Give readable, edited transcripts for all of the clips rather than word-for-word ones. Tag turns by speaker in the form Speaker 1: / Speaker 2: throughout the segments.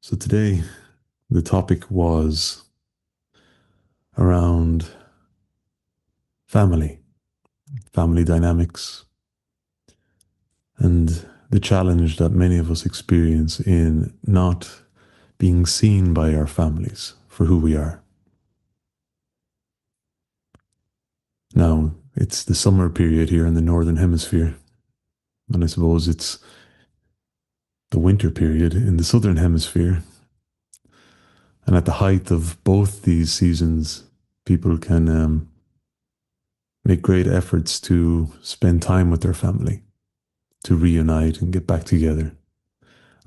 Speaker 1: So today, the topic was around family, family dynamics, and the challenge that many of us experience in not being seen by our families for who we are. Now, it's the summer period here in the Northern Hemisphere, and I suppose it's the winter period in the Southern Hemisphere. And at the height of both these seasons, people can make great efforts to spend time with their family, to reunite and get back together.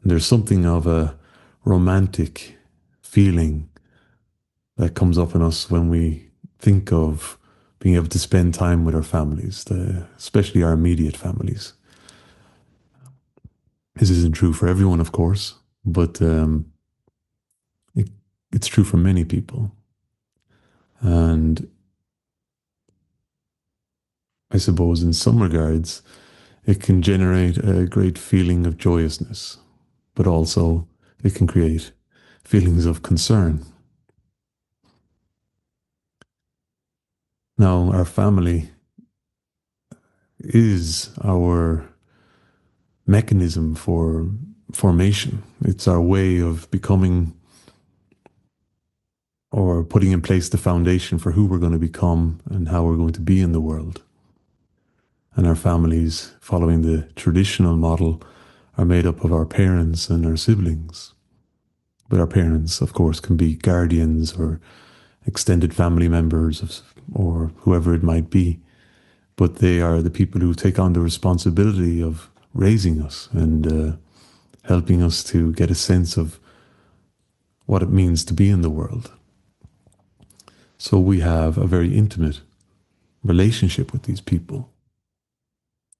Speaker 1: And there's something of a romantic feeling that comes up in us when we think of being able to spend time with our families, especially our immediate families. This isn't true for everyone, of course, but it, it's true for many people. And I suppose in some regards, it can generate a great feeling of joyousness, but also it can create feelings of concern. Now, our family is our mechanism for formation. It's our way of becoming or putting in place the foundation for who we're going to become and how we're going to be in the world. And our families, following the traditional model, are made up of our parents and our siblings. But our parents, of course, can be guardians or extended family members or whoever it might be. But they are the people who take on the responsibility of raising us and helping us to get a sense of what it means to be in the world. So we have a very intimate relationship with these people.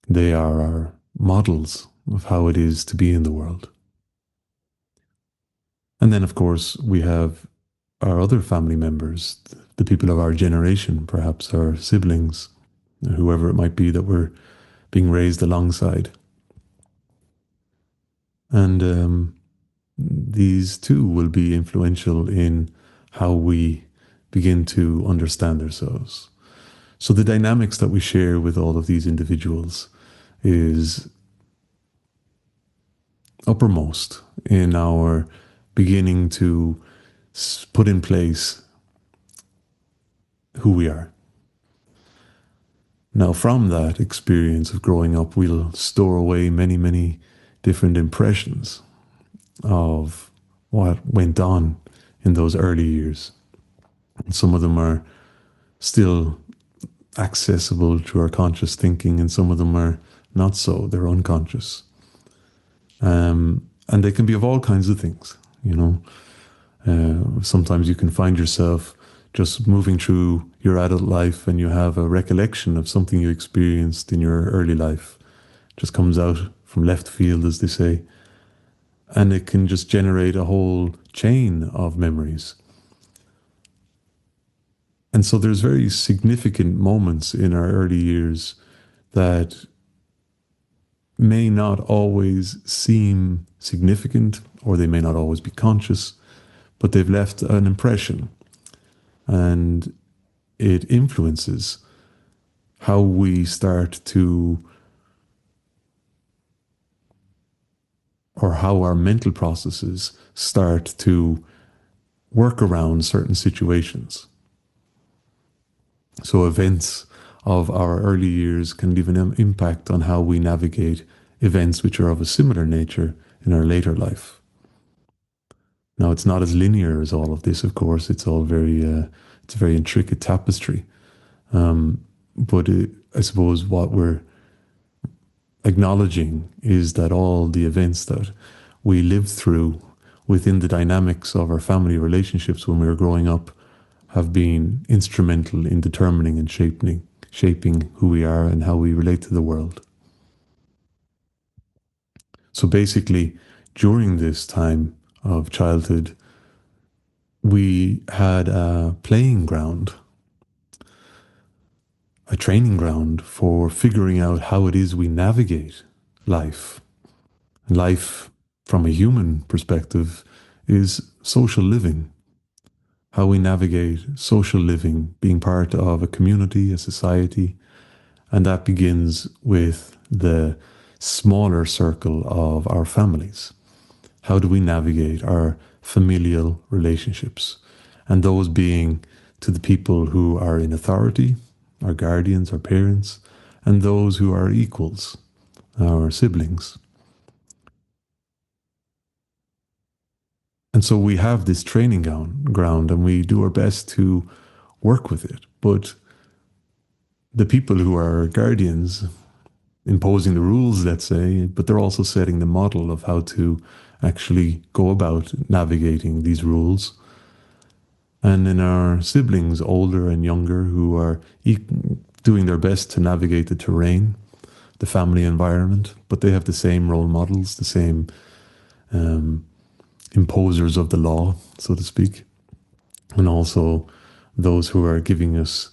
Speaker 1: They are our models of how it is to be in the world. And then, of course, we have our other family members, the people of our generation, perhaps our siblings, whoever it might be that we're being raised alongside. And these too will be influential in how we begin to understand ourselves. So the dynamics that we share with all of these individuals is uppermost in our beginning to put in place who we are. Now, from that experience of growing up, we'll store away many, many different impressions of what went on in those early years. Some of them are still accessible to our conscious thinking, and some of them are not so. They're unconscious. And they can be of all kinds of things, you know. Sometimes you can find yourself just moving through your adult life and you have a recollection of something you experienced in your early life. Just comes out from left field, as they say. And it can just generate a whole chain of memories. And so there's very significant moments in our early years that may not always seem significant, or they may not always be conscious, but they've left an impression. And it influences how we start to, or how our mental processes start to work around certain situations. So events of our early years can leave an impact on how we navigate events which are of a similar nature in our later life. Now, it's not as linear as all of this, of course. It's all it's a very intricate tapestry. But I suppose what we're acknowledging is that all the events that we lived through within the dynamics of our family relationships when we were growing up have been instrumental in determining and shaping who we are and how we relate to the world. So basically, during this time of childhood, we had a playing ground, a training ground for figuring out how it is we navigate life. Life, from a human perspective, is social living, how we navigate social living, being part of a community, a society. And that begins with the smaller circle of our families. How do we navigate our familial relationships? And those being to the people who are in authority, our guardians, our parents, and those who are equals, our siblings. And so we have this training ground and we do our best to work with it. But the people who are guardians imposing the rules, let's say, but they're also setting the model of how to actually go about navigating these rules. And in our siblings, older and younger, who are doing their best to navigate the terrain, the family environment, but they have the same role models, the same um, imposers of the law, so to speak, and also those who are giving us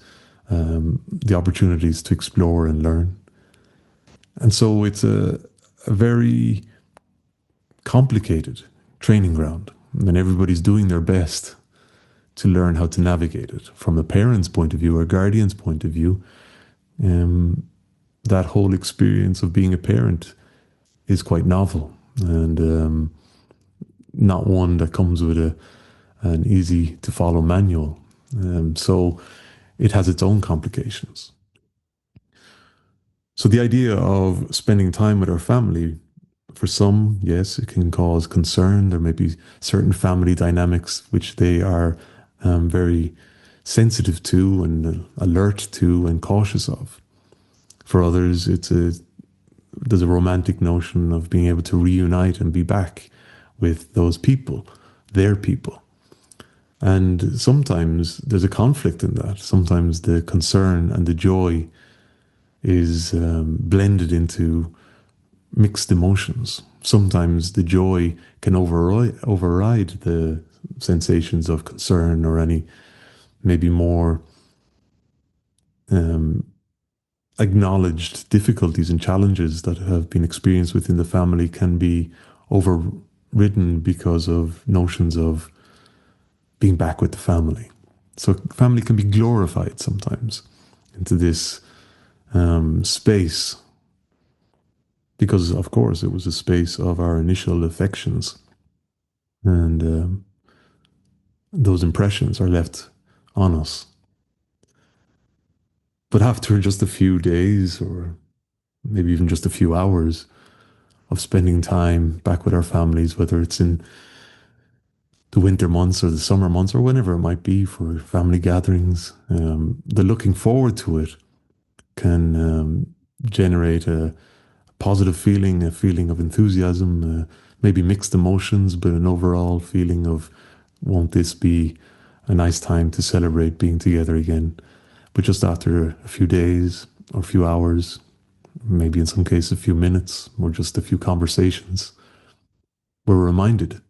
Speaker 1: the opportunities to explore and learn. And so it's a very complicated training ground, and everybody's doing their best to learn how to navigate it. From a parent's point of view or guardian's point of view, that whole experience of being a parent is quite novel and not one that comes with an easy to follow manual. So it has its own complications. So the idea of spending time with our family, for some, yes, it can cause concern. There may be certain family dynamics which they are very sensitive to and alert to and cautious of. For others, there's a romantic notion of being able to reunite and be back with those people, their people. And sometimes there's a conflict in that. Sometimes the concern and the joy is blended into mixed emotions. Sometimes the joy can override the sensations of concern or any maybe more acknowledged difficulties and challenges that have been experienced within the family can be overridden because of notions of being back with the family. So family can be glorified sometimes into this space because, of course, it was a space of our initial affections. And those impressions are left on us. But after just a few days or maybe even just a few hours of spending time back with our families, whether it's in the winter months or the summer months or whenever it might be for family gatherings, the looking forward to it can generate a positive feeling, a feeling of enthusiasm, maybe mixed emotions, but an overall feeling of, won't this be a nice time to celebrate being together again? But just after a few days or a few hours, maybe in some cases a few minutes or just a few conversations, we're reminded.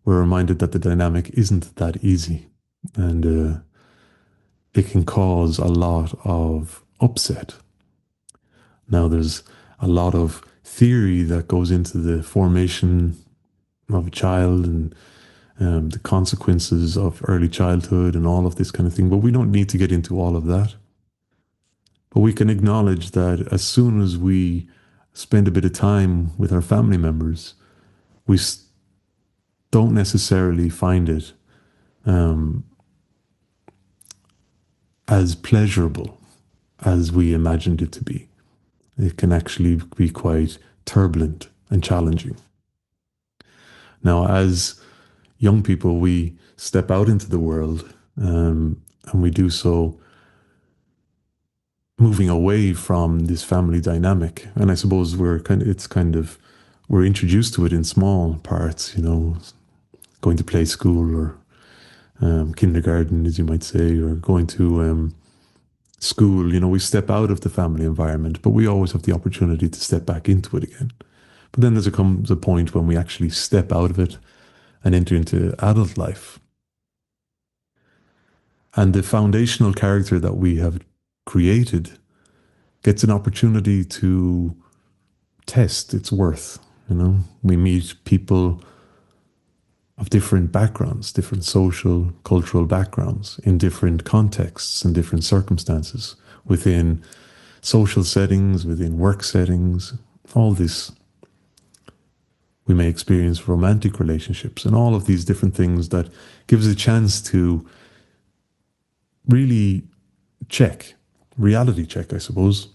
Speaker 1: We're reminded that the dynamic isn't that easy. And it can cause a lot of upset. Now, there's a lot of theory that goes into the formation of a child and the consequences of early childhood and all of this kind of thing. But we don't need to get into all of that. But we can acknowledge that as soon as we spend a bit of time with our family members, we don't necessarily find it as pleasurable as we imagined it to be. It can actually be quite turbulent and challenging. Now, as young people, we step out into the world and we do so moving away from this family dynamic. And I suppose we're introduced to it in small parts, going to play school or kindergarten, as you might say, or going to school. We step out of the family environment, but we always have the opportunity to step back into it again. But then comes a point when we actually step out of it and enter into adult life. And the foundational character that we have created gets an opportunity to test its worth. We meet people of different backgrounds, different social, cultural backgrounds, in different contexts and different circumstances, within social settings, within work settings, all this. We may experience romantic relationships and all of these different things that gives a chance to really check, reality check, I suppose,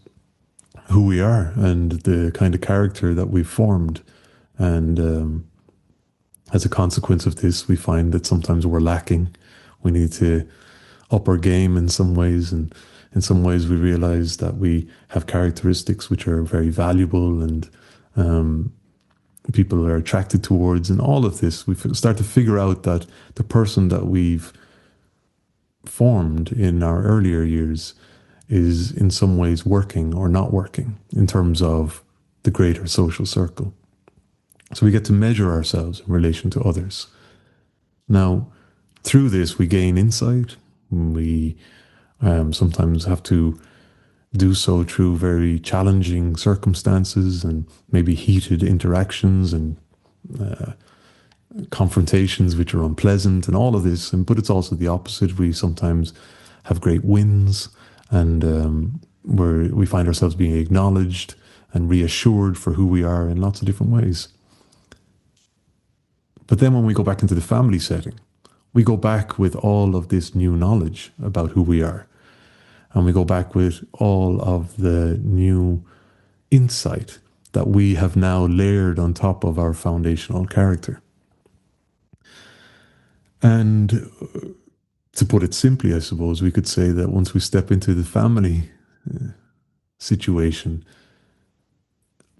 Speaker 1: who we are and the kind of character that we've formed. And as a consequence of this, we find that sometimes we're lacking. We need to up our game in some ways. And in some ways, we realize that we have characteristics which are very valuable and people are attracted towards. And all of this, we start to figure out that the person that we've formed in our earlier years is in some ways working or not working in terms of the greater social circle. So we get to measure ourselves in relation to others. Now, through this, we gain insight. We sometimes have to do so through very challenging circumstances and maybe heated interactions and confrontations which are unpleasant and all of this. But it's also the opposite. We sometimes have great wins and where we find ourselves being acknowledged and reassured for who we are in lots of different ways. But then when we go back into the family setting, we go back with all of this new knowledge about who we are. And we go back with all of the new insight that we have now layered on top of our foundational character. And to put it simply, I suppose, we could say that once we step into the family situation,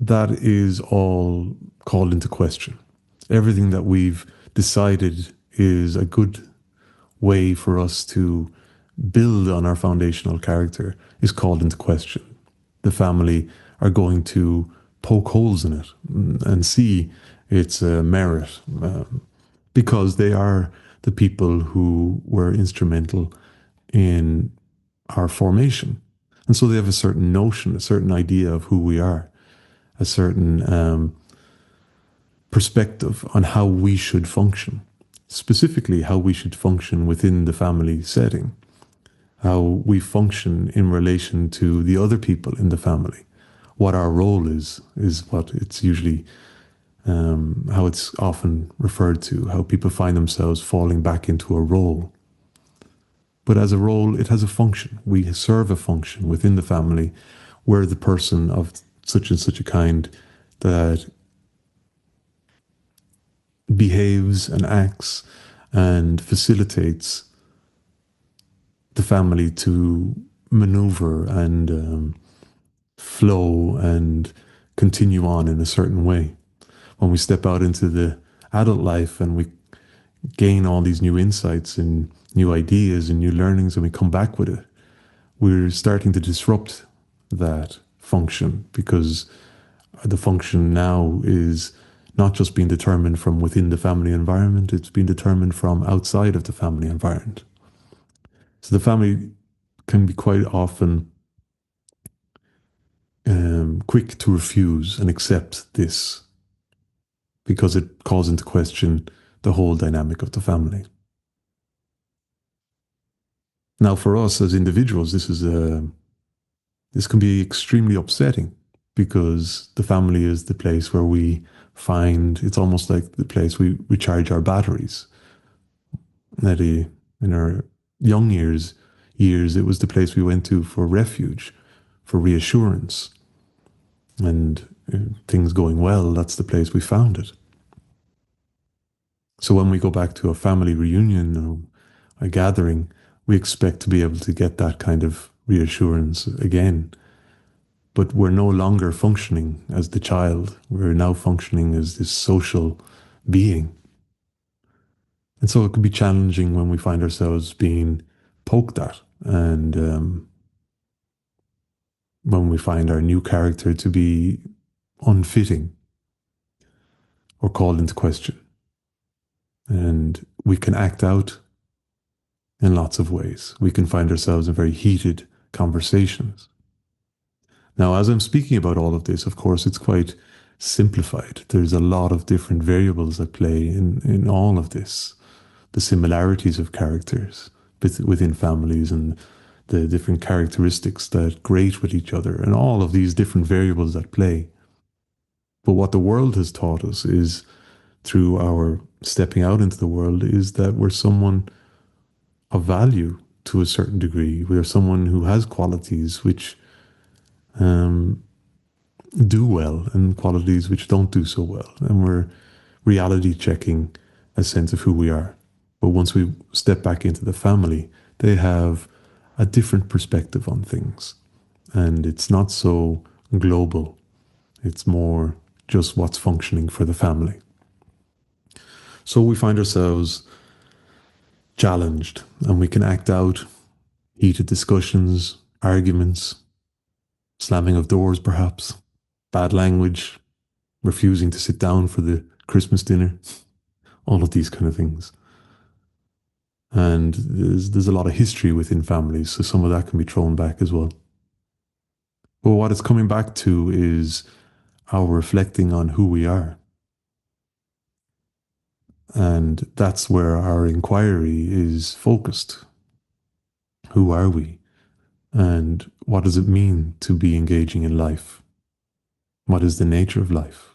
Speaker 1: that is all called into question. Everything that we've decided is a good way for us to build on our foundational character is called into question. The family are going to poke holes in it and see its merit because they are the people who were instrumental in our formation. And so they have a certain notion, a certain idea of who we are, a certain perspective on how we should function, specifically how we should function within the family setting, how we function in relation to the other people in the family, what our role is what it's usually, how it's often referred to, how people find themselves falling back into a role. But as a role, it has a function. We serve a function within the family. We're the person of such and such a kind that behaves and acts and facilitates the family to maneuver and flow and continue on in a certain way. When we step out into the adult life and we gain all these new insights and new ideas and new learnings and we come back with it, we're starting to disrupt that function because the function now is not just being determined from within the family environment, it's being determined from outside of the family environment. So the family can be quite often quick to refuse and accept this because it calls into question the whole dynamic of the family. Now, for us as individuals, this can be extremely upsetting because the family is the place where we find, it's almost like the place we recharge our batteries. In our young years, it was the place we went to for refuge, for reassurance. And things going well, that's the place we found it. So when we go back to a family reunion or a gathering, we expect to be able to get that kind of reassurance again. But we're no longer functioning as the child. We're now functioning as this social being. And so it could be challenging when we find ourselves being poked at and when we find our new character to be unfitting or called into question. And we can act out in lots of ways. We can find ourselves in very heated conversations. Now, as I'm speaking about all of this, of course, it's quite simplified. There's a lot of different variables at play in all of this. The similarities of characters within families and the different characteristics that grate with each other and all of these different variables at play. But what the world has taught us is through our stepping out into the world is that we're someone of value to a certain degree. We're someone who has qualities which um, do well and qualities which don't do so well. And we're reality checking a sense of who we are. But once we step back into the family, they have a different perspective on things. And it's not so global. It's more just what's functioning for the family. So we find ourselves challenged and we can act out heated discussions, arguments, slamming of doors perhaps, bad language, refusing to sit down for the Christmas dinner, all of these kind of things. And there's a lot of history within families, so some of that can be thrown back as well. But what it's coming back to is our reflecting on who we are. And that's where our inquiry is focused. Who are we? And what does it mean to be engaging in life? What is the nature of life?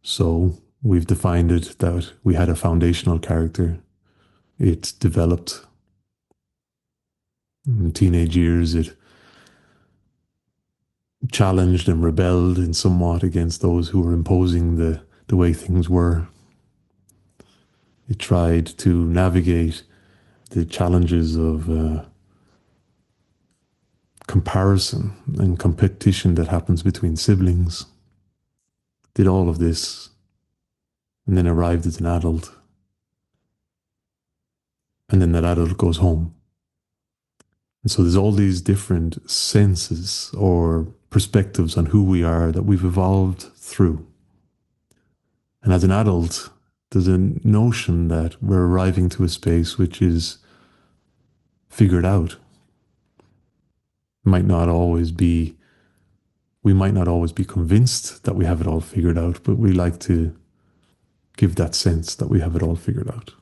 Speaker 1: So we've defined it that we had a foundational character. It developed in teenage years. It challenged and rebelled in somewhat against those who were imposing the way things were. It tried to navigate the challenges of comparison and competition that happens between siblings. Did all of this and then arrived as an adult. And then that adult goes home. And so there's all these different senses or perspectives on who we are that we've evolved through. And as an adult, there's a notion that we're arriving to a space which is figured out. Might not always be, we might not always be convinced that we have it all figured out, but we like to give that sense that we have it all figured out.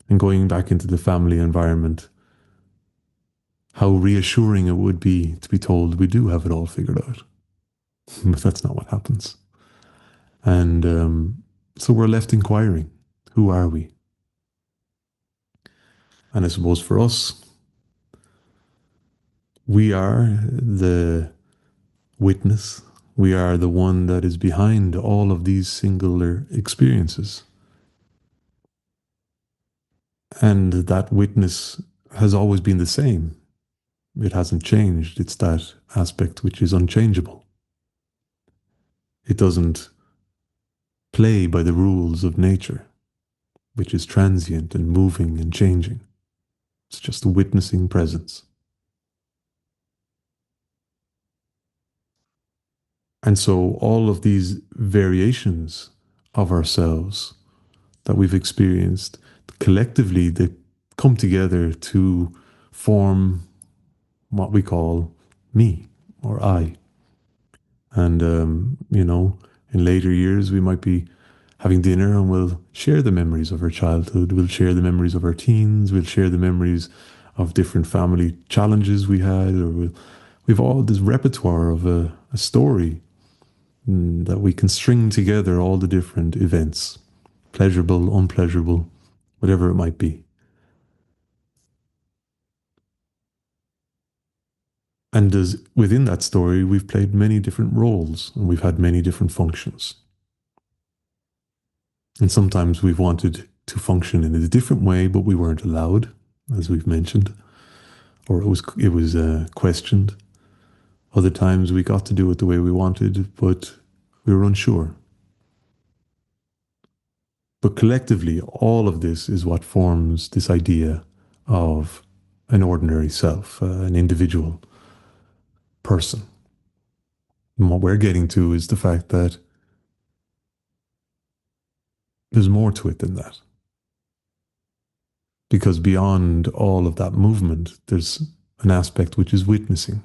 Speaker 1: And going back into the family environment, how reassuring it would be to be told we do have it all figured out. But that's not what happens. And so we're left inquiring, who are we? And I suppose for us, we are the witness. We are the one that is behind all of these singular experiences. And that witness has always been the same. It hasn't changed. It's that aspect which is unchangeable. It doesn't play by the rules of nature, which is transient and moving and changing. It's just a witnessing presence. And so all of these variations of ourselves that we've experienced, collectively, they come together to form what we call me or I. And, in later years, we might be having dinner and we'll share the memories of our childhood. We'll share the memories of our teens. We'll share the memories of different family challenges we had. Or we've all this repertoire of a story that we can string together all the different events, pleasurable, unpleasurable, whatever it might be. And as within that story, we've played many different roles and we've had many different functions. And sometimes we've wanted to function in a different way, but we weren't allowed, as we've mentioned, or it was questioned. Other times we got to do it the way we wanted, but we were unsure. But collectively, all of this is what forms this idea of an ordinary self, an individual person. And what we're getting to is the fact that there's more to it than that. Because beyond all of that movement, there's an aspect which is witnessing.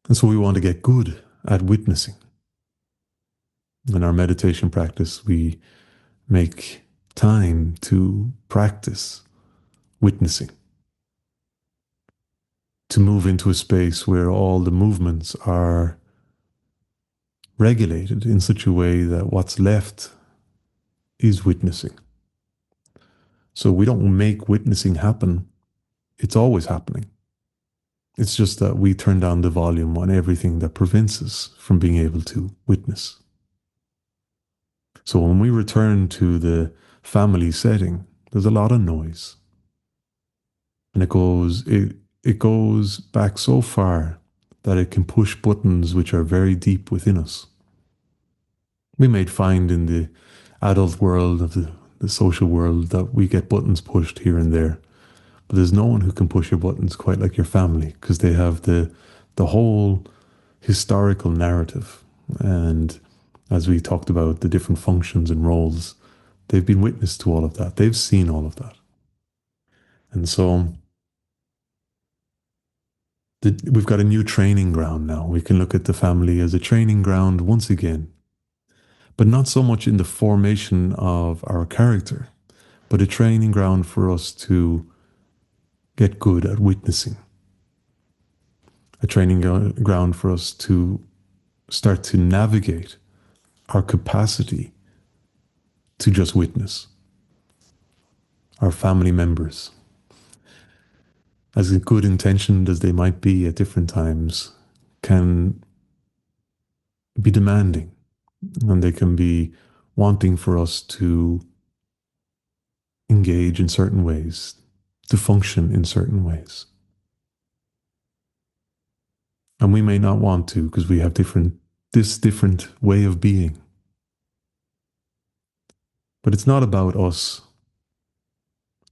Speaker 1: And so we want to get good at witnessing. In our meditation practice, we make time to practice witnessing, to move into a space where all the movements are regulated in such a way that what's left is witnessing. So we don't make witnessing happen, it's always happening. It's just that we turn down the volume on everything that prevents us from being able to witness. So when we return to the family setting, there's a lot of noise. And it goes back so far that it can push buttons which are very deep within us. We may find in the adult world of the social world that we get buttons pushed here and there. But there's no one who can push your buttons quite like your family, because they have the whole historical narrative. And as we talked about the different functions and roles, they've been witness to all of that. They've seen all of that. And so we've got a new training ground now. We can look at the family as a training ground once again, but not so much in the formation of our character, but a training ground for us to get good at witnessing. A training ground for us to start to navigate our capacity to just witness our family members. As good intentioned as they might be at different times, can be demanding, and they can be wanting for us to engage in certain ways, to function in certain ways. And we may not want to, because we have this different way of being. But it's not about us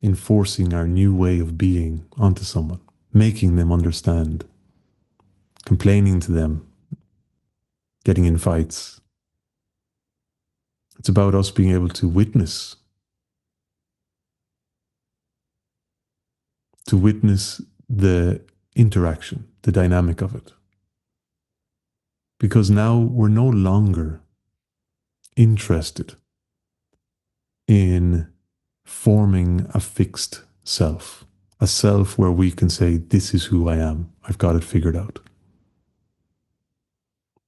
Speaker 1: enforcing our new way of being onto someone, making them understand, complaining to them, getting in fights. It's about us being able to witness the interaction, the dynamic of it. Because now we're no longer interested in forming a fixed self, a self where we can say, this is who I am, I've got it figured out.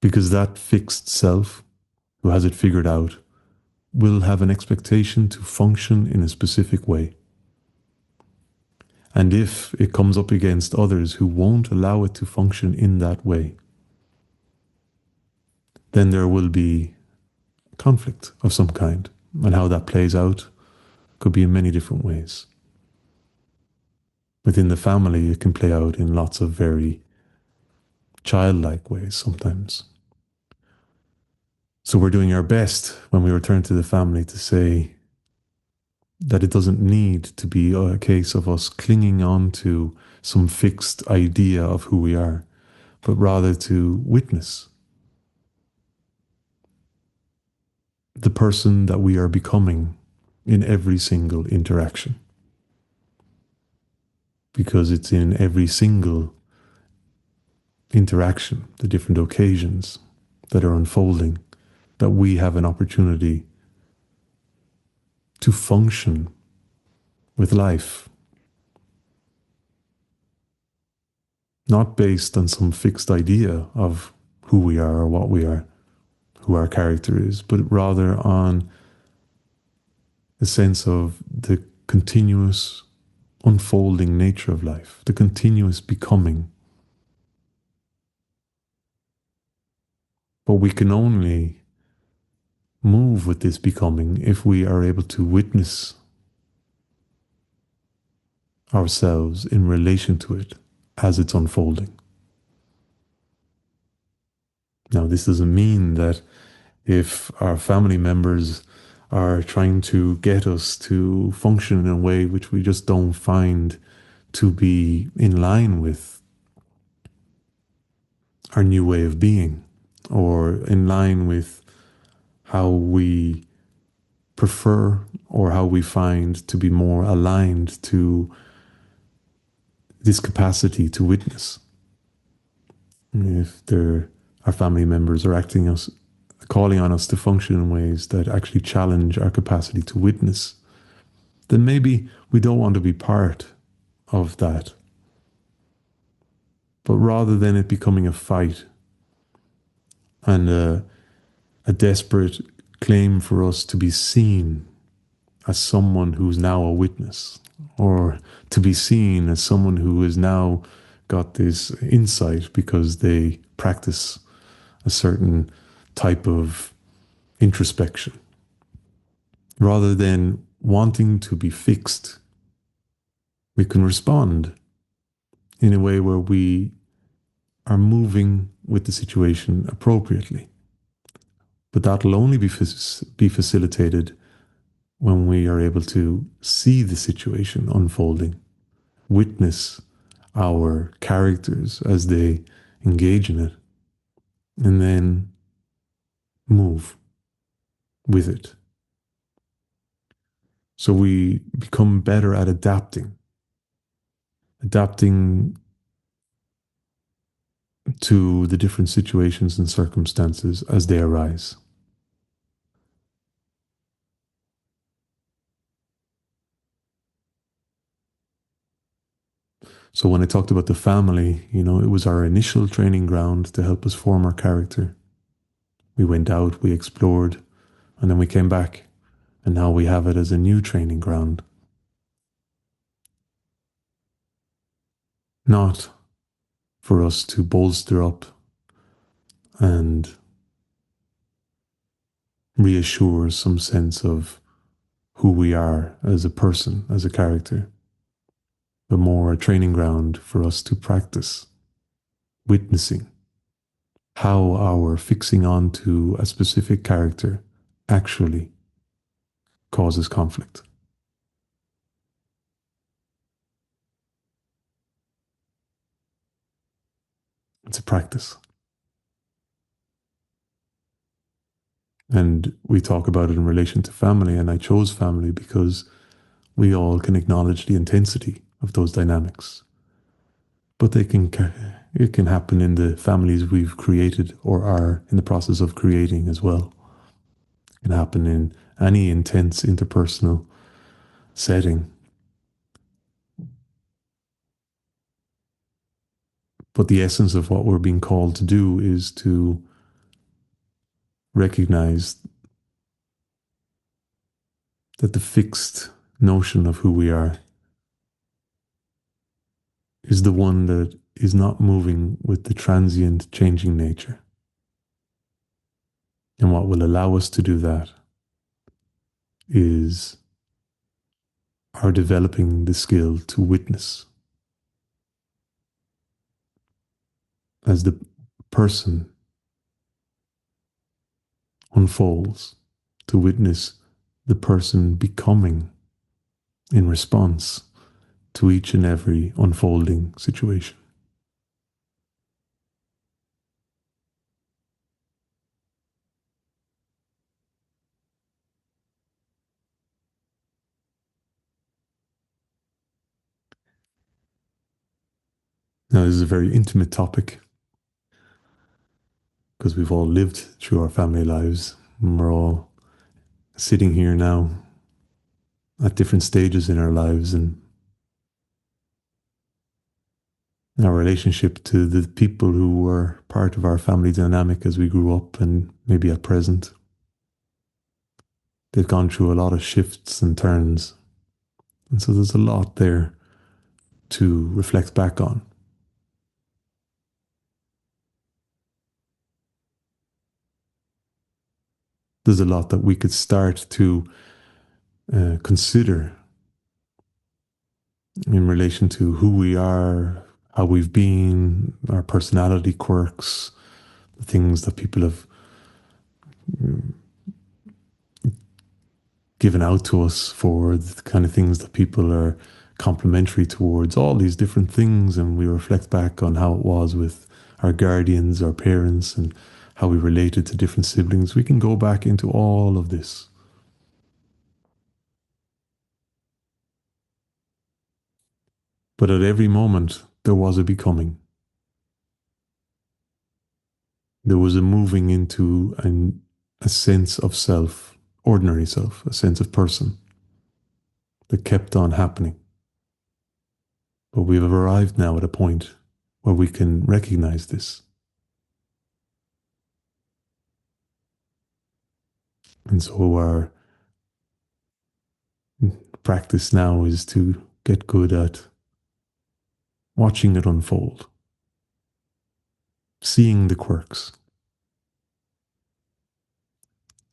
Speaker 1: Because that fixed self, who has it figured out, will have an expectation to function in a specific way. And if it comes up against others who won't allow it to function in that way, then there will be conflict of some kind. And how that plays out could be in many different ways. Within the family, it can play out in lots of very childlike ways sometimes. So we're doing our best when we return to the family to say that it doesn't need to be a case of us clinging on to some fixed idea of who we are, but rather to witness the person that we are becoming in every single interaction. Because it's in every single interaction, the different occasions that are unfolding, that we have an opportunity to function with life. Not based on some fixed idea of who we are or what we are, who our character is, but rather on a sense of the continuous unfolding nature of life, the continuous becoming. But we can only move with this becoming if we are able to witness ourselves in relation to it as it's unfolding. Now, this doesn't mean that if our family members are trying to get us to function in a way which we just don't find to be in line with our new way of being, or in line with how we prefer or how we find to be more aligned to this capacity to witness. if our family members are calling on us to function in ways that actually challenge our capacity to witness, then maybe we don't want to be part of that. But rather than it becoming a fight and a desperate claim for us to be seen as someone who's now a witness, or to be seen as someone who has now got this insight because they practice a certain type of introspection, rather than wanting to be fixed, we can respond in a way where we are moving with the situation appropriately. But that'll only be facilitated when we are able to see the situation unfolding, witness our characters as they engage in it, and then move with it. So we become better at adapting to the different situations and circumstances as they arise. So when I talked about the family, it was our initial training ground to help us form our character. We went out, we explored, and then we came back. And now we have it as a new training ground. Not for us to bolster up and reassure some sense of who we are as a person, as a character, but more a training ground for us to practice witnessing how our fixing onto a specific character actually causes conflict. It's a practice. And we talk about it in relation to family, and I chose family because we all can acknowledge the intensity of those dynamics. But it can happen in the families we've created or are in the process of creating as well. It can happen in any intense interpersonal setting. But the essence of what we're being called to do is to recognize that the fixed notion of who we are is the one that is not moving with the transient changing nature. And what will allow us to do that is our developing the skill to witness as the person unfolds, to witness the person becoming in response to each and every unfolding situation. Now, this is a very intimate topic because we've all lived through our family lives, and we're all sitting here now at different stages in our lives, and our relationship to the people who were part of our family dynamic as we grew up and maybe at present. They've gone through a lot of shifts and turns. And so there's a lot there to reflect back on. There's a lot that we could start to consider in relation to who we are, how we've been, our personality quirks, the things that people have given out to us for, the kind of things that people are complimentary towards, all these different things. And we reflect back on how it was with our guardians, our parents, and how we related to different siblings. We can go back into all of this. But at every moment, there was a becoming. There was a moving into a sense of self, ordinary self, a sense of person that kept on happening. But we've arrived now at a point where we can recognize this. And so our practice now is to get good at watching it unfold, seeing the quirks,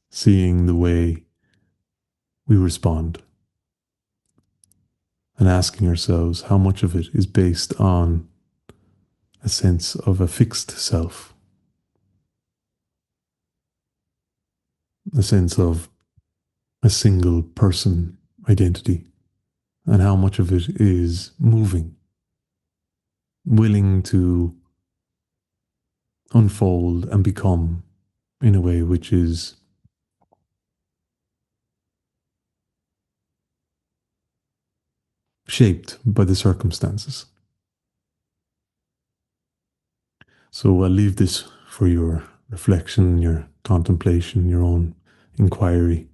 Speaker 1: seeing the way we respond, and asking ourselves how much of it is based on a sense of a fixed self, a sense of a single person identity, and how much of it is moving, willing to unfold and become in a way which is shaped by the circumstances. So I'll leave this for your reflection, your contemplation, your own inquiry.